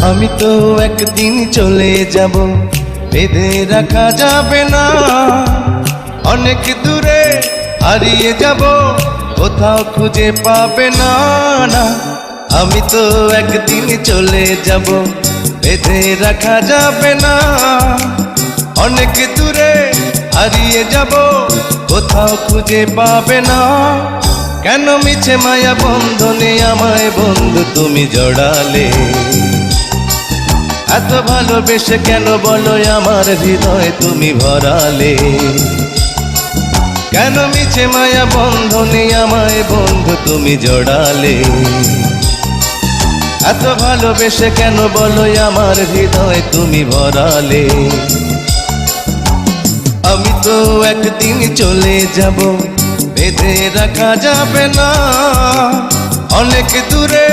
আমি তো একদিন চলে যাব, বেঁধে রাখা যাবে না। অনেক দূরে হারিয়ে যাব, কোথাও খুঁজে পাবে না না। আমি তো একদিন চলে যাব, বেঁধে রাখা যাবে না। অনেক দূরে হারিয়ে যাব, কোথাও খুঁজে পাবে না। কেন মিছে মায়া বন্ধনে আমায় বন্ধু তুমি জড়ালে? এত ভালোবেসে কেন বলো আমার হৃদয় তুমি ভরালে? কেন মিছে মায়া বন্ধনে আমায় বন্ধু তুমি জড়ালে? এত ভালোবেসে কেন বলো আমার হৃদয় তুমি ভরালে? আমি তো একদিন চলে যাব, বেঁধে রাখা যাবে না। অনেক দূরে